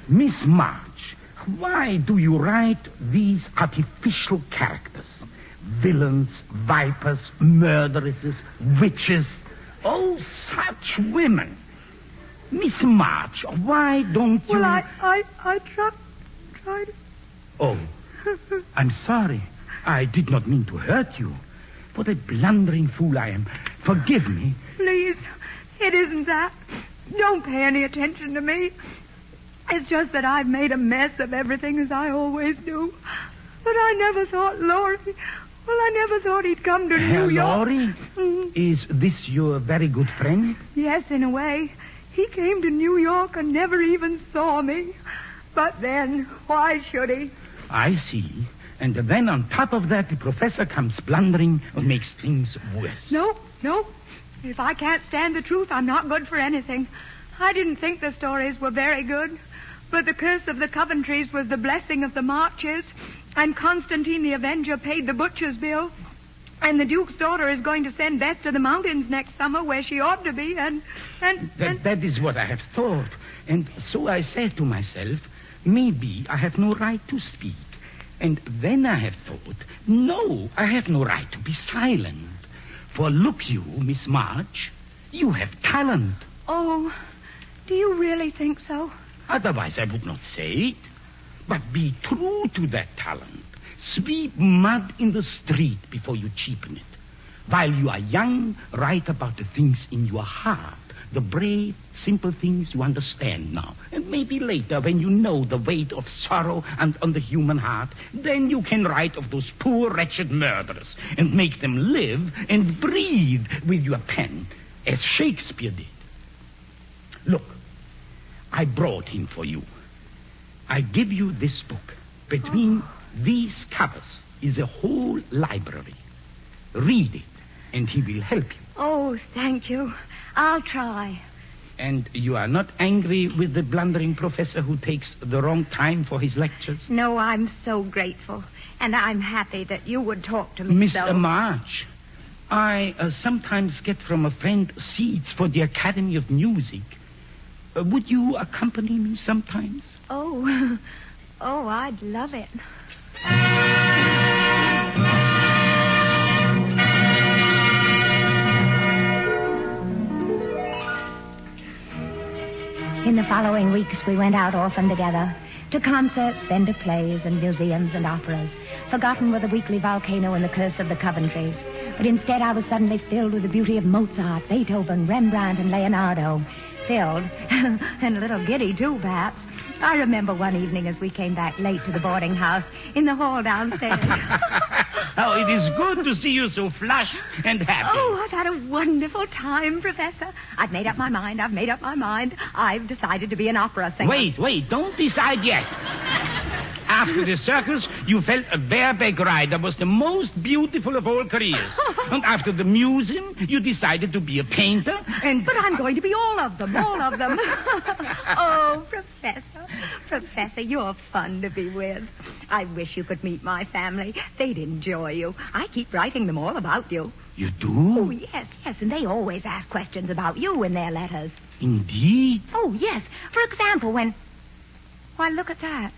Miss March, why do you write these artificial characters? Villains, vipers, murderesses, witches. Oh, such women. Miss March, why don't you... Well, I tried. Oh, I'm sorry. I did not mean to hurt you. What a blundering fool I am. Forgive me. Please, it isn't that. Don't pay any attention to me. It's just that I've made a mess of everything as I always do. But I never thought Laurie... Well, I never thought he'd come to New York. Laurie? Is this your very good friend? Yes, in a way. He came to New York and never even saw me. But then, why should he? I see. And then on top of that, the professor comes blundering and makes things worse. No. If I can't stand the truth, I'm not good for anything. I didn't think the stories were very good. But the curse of the Coventrys was the blessing of the Marches. And Constantine the Avenger paid the butcher's bill. And the Duke's daughter is going to send Beth to the mountains next summer where she ought to be. And That is what I have thought. And so I said to myself, maybe I have no right to speak. And then I have thought, no, I have no right to be silent. For look you, Miss March, you have talent. Oh, do you really think so? Otherwise I would not say it. But be true to that talent. Sweep mud in the street before you cheapen it. While you are young, write about the things in your heart. The brave, simple things you understand now. And maybe later, when you know the weight of sorrow and on the human heart, then you can write of those poor, wretched murderers and make them live and breathe with your pen, as Shakespeare did. Look, I brought him for you. I give you this book. Between these covers is a whole library. Read it, and he will help you. Oh, thank you. I'll try. And you are not angry with the blundering professor who takes the wrong time for his lectures? No, I'm so grateful. And I'm happy that you would talk to me. Miss so. March, I sometimes get from a friend seats for the Academy of Music. Would you accompany me sometimes? Oh, I'd love it. In the following weeks, we went out often together, to concerts, then to plays and museums and operas. Forgotten were the weekly volcano and the curse of the Coventrys. But instead, I was suddenly filled with the beauty of Mozart, Beethoven, Rembrandt, and Leonardo. Filled, and a little giddy, too, perhaps. I remember one evening as we came back late to the boarding house in the hall downstairs. Oh, it is good to see you so flushed and happy. Oh, I've had a wonderful time, Professor. I've made up my mind. I've decided to be an opera singer. Wait, don't decide yet. After the circus, you felt a bareback ride that was the most beautiful of all careers. And after the museum, you decided to be a painter. But I'm going to be all of them. Oh, Professor, you're fun to be with. I wish you could meet my family. They'd enjoy you. I keep writing them all about you. You do? Oh, yes, and they always ask questions about you in their letters. Indeed? Oh, yes. For example, when... Why, look at that.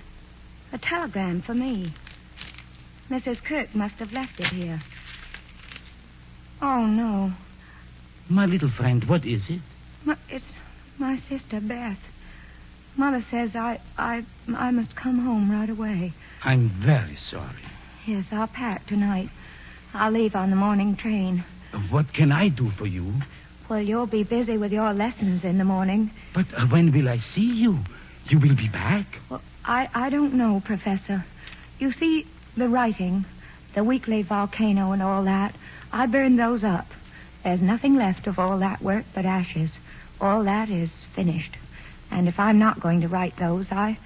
A telegram for me. Mrs. Kirk must have left it here. Oh, no. My little friend, what is it? It's my sister, Beth. Mother says I must come home right away. I'm very sorry. Yes, I'll pack tonight. I'll leave on the morning train. What can I do for you? Well, you'll be busy with your lessons in the morning. But when will I see you? You will be back? Well, I don't know, Professor. You see, the writing, the weekly volcano and all that, I burned those up. There's nothing left of all that work but ashes. All that is finished. And if I'm not going to write those, I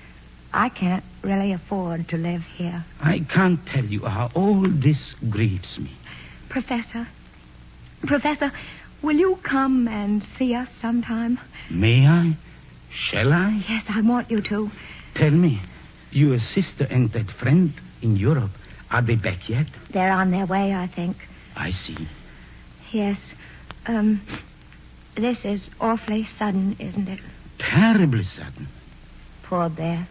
can't really afford to live here. I can't tell you how all this grieves me. Professor, will you come and see us sometime? May I? Shall I? Yes, I want you to. Tell me, your sister and that friend in Europe, are they back yet? They're on their way, I think. I see. Yes. This is awfully sudden, isn't it? Terribly sudden. Poor Beth.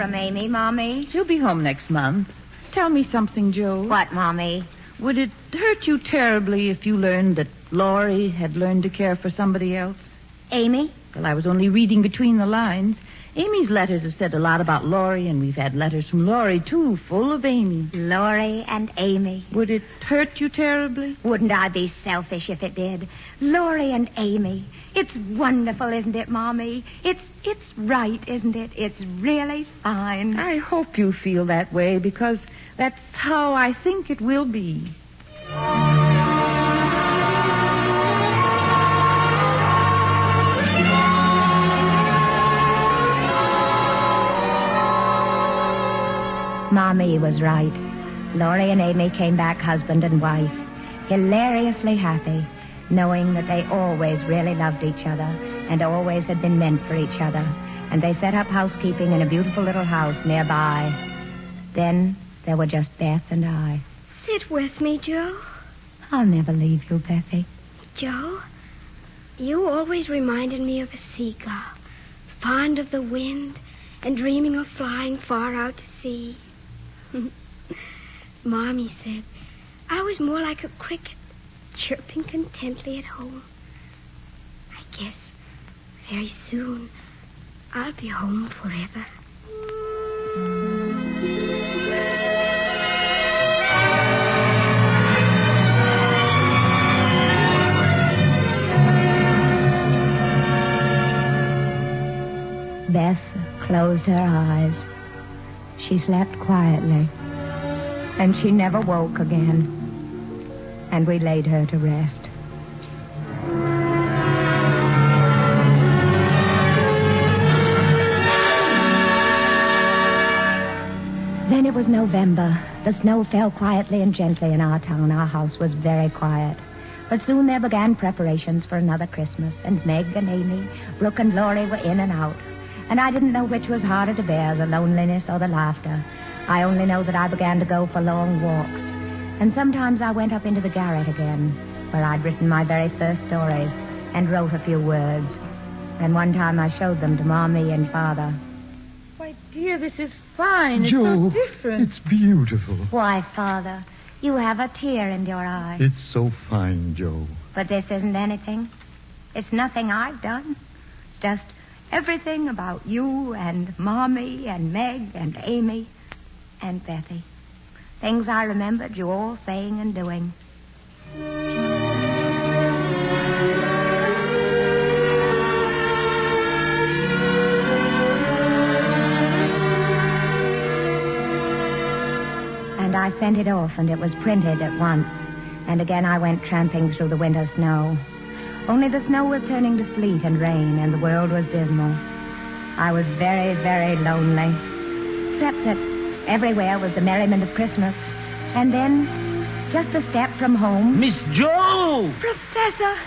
from Amy, Mommy? She'll be home next month. Tell me something, Joe. What, Mommy? Would it hurt you terribly if you learned that Laurie had learned to care for somebody else? Amy? Well, I was only reading between the lines. Amy's letters have said a lot about Laurie, and we've had letters from Laurie, too, full of Amy. Laurie and Amy. Would it hurt you terribly? Wouldn't I be selfish if it did? Laurie and Amy. It's wonderful, isn't it, Mommy? It's right, isn't it? It's really fine. I hope you feel that way, because that's how I think it will be. Mommy was right. Laurie and Amy came back husband and wife, hilariously happy, knowing that they always really loved each other and always had been meant for each other. And they set up housekeeping in a beautiful little house nearby. Then there were just Beth and I. Sit with me, Joe. I'll never leave you, Bethy. Joe, you always reminded me of a seagull, fond of the wind and dreaming of flying far out to sea. Mommy said I was more like a cricket, chirping contently at home. I guess very soon I'll be home forever. Beth closed her eyes. She slept quietly, and she never woke again. And we laid her to rest. Then it was November. The snow fell quietly and gently in our town. Our house was very quiet. But soon there began preparations for another Christmas, and Meg and Amy, Brooke and Laurie were in and out. And I didn't know which was harder to bear, the loneliness or the laughter. I only know that I began to go for long walks. And sometimes I went up into the garret again, where I'd written my very first stories and wrote a few words. And one time I showed them to Mommy and Father. Why, dear, this is fine. It's Joe, so different. It's beautiful. Why, Father, you have a tear in your eye. It's so fine, Joe. But this isn't anything. It's nothing I've done. It's just everything about you and Mommy and Meg and Amy and Bethy. Things I remembered you all saying and doing. And I sent it off, and it was printed at once. And again I went tramping through the winter snow. Only the snow was turning to sleet and rain, and the world was dismal. I was very, very lonely. Except that everywhere was the merriment of Christmas. And then, just a step from home... Miss Joe! Professor!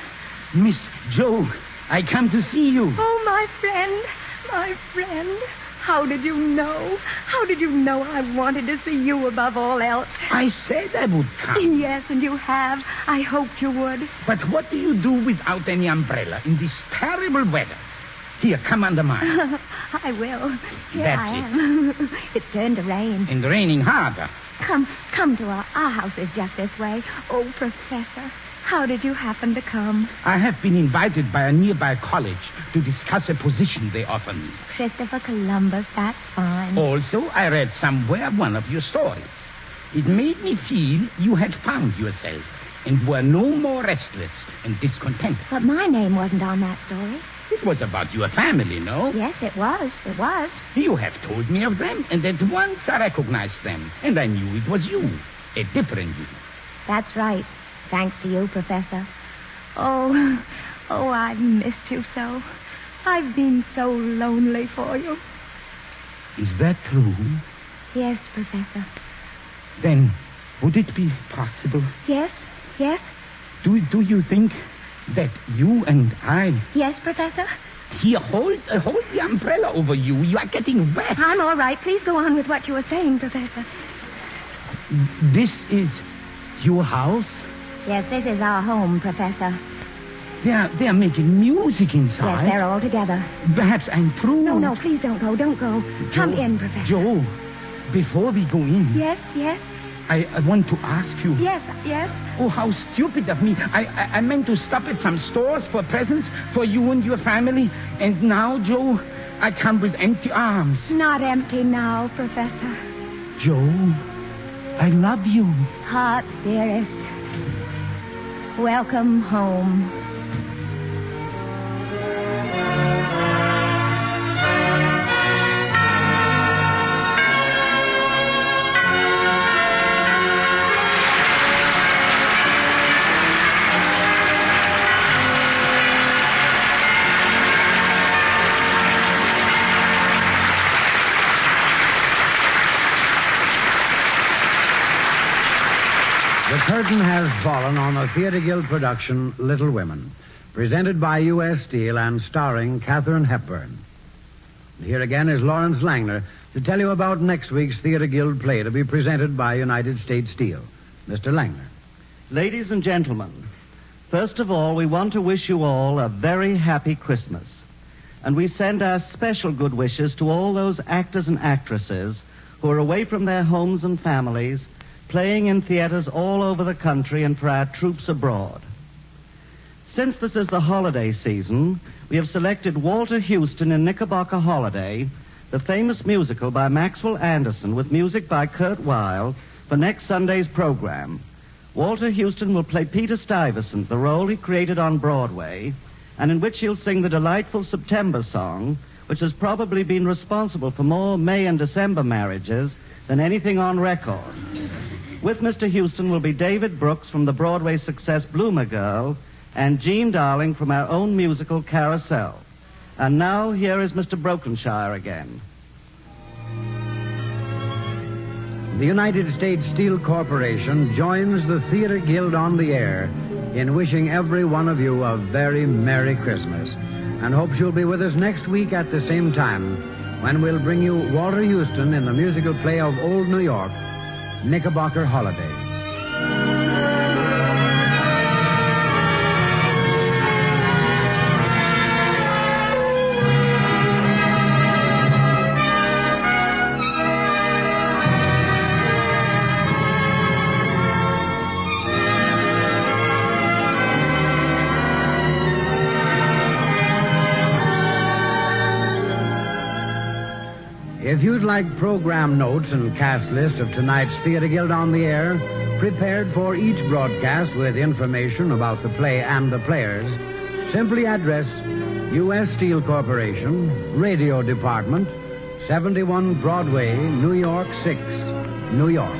Miss Joe, I come to see you. Oh, my friend. My friend. How did you know? How did you know I wanted to see you above all else? I said I would come. Yes, and you have. I hoped you would. But what do you do without any umbrella in this terrible weather? Here, come under mine. I will. Here That's I am. It's turned to rain. And raining harder. Come to our house is just this way. Oh, Professor, how did you happen to come? I have been invited by a nearby college to discuss a position they offer me. Christopher Columbus, that's fine. Also, I read somewhere one of your stories. It made me feel you had found yourself and were no more restless and discontented. But my name wasn't on that story. It was about your family, no? Yes, it was. It was. You have told me of them, and at once I recognized them, and I knew it was you, a different you. That's right. Thanks to you, Professor. Oh, I've missed you so. I've been so lonely for you. Is that true? Yes, Professor. Then, would it be possible? Yes. Do you think that you and I... Yes, Professor? Here, hold the umbrella over you. You are getting wet. I'm all right. Please go on with what you were saying, Professor. This is your house? Yes, this is our home, Professor. They're making music inside. Yes, they're all together. Perhaps I'm through. No, please don't go. Don't go. Come in, Professor. Joe, before we go in. Yes. I want to ask you. Yes. Oh, how stupid of me. I meant to stop at some stores for presents for you and your family. And now, Joe, I come with empty arms. Not empty now, Professor. Joe, I love you. Heart's dearest. Welcome home. The curtain has fallen on the Theatre Guild production Little Women, presented by U.S. Steel and starring Katharine Hepburn. Here again is Lawrence Langner to tell you about next week's Theatre Guild play to be presented by United States Steel. Mr. Langner. Ladies and gentlemen, first of all, we want to wish you all a very happy Christmas. And we send our special good wishes to all those actors and actresses who are away from their homes and families, playing in theaters all over the country and for our troops abroad. Since this is the holiday season, we have selected Walter Houston in Knickerbocker Holiday, the famous musical by Maxwell Anderson with music by Kurt Weill, for next Sunday's program. Walter Houston will play Peter Stuyvesant, the role he created on Broadway, and in which he'll sing the delightful September song, which has probably been responsible for more May and December marriages than anything on record. With Mr. Houston will be David Brooks from the Broadway success Bloomer Girl and Jean Darling from our own musical Carousel. And now here is Mr. Brokenshire again. The United States Steel Corporation joins the Theatre Guild on the air in wishing every one of you a very Merry Christmas and hopes you'll be with us next week at the same time when we'll bring you Walter Houston in the musical play of Old New York, Knickerbocker Holiday. If you'd like program notes and cast list of tonight's Theatre Guild on the Air, prepared for each broadcast with information about the play and the players, simply address U.S. Steel Corporation, Radio Department, 71 Broadway, New York 6, New York.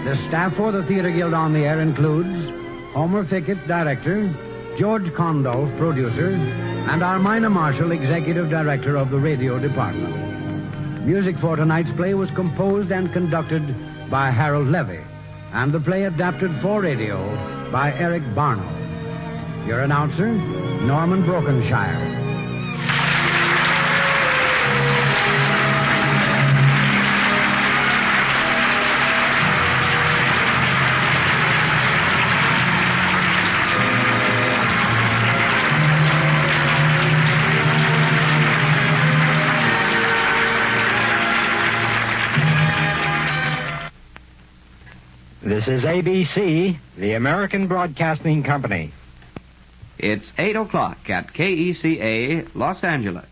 The staff for the Theatre Guild on the Air includes Homer Fickett, Director, George Condolf, Producer, and Armina Marshall, Executive Director of the Radio Department. Music for tonight's play was composed and conducted by Harold Levy, and the play adapted for radio by Eric Barnow. Your announcer, Norman Brokenshire. This is ABC, the American Broadcasting Company. It's 8 o'clock at KECA, Los Angeles.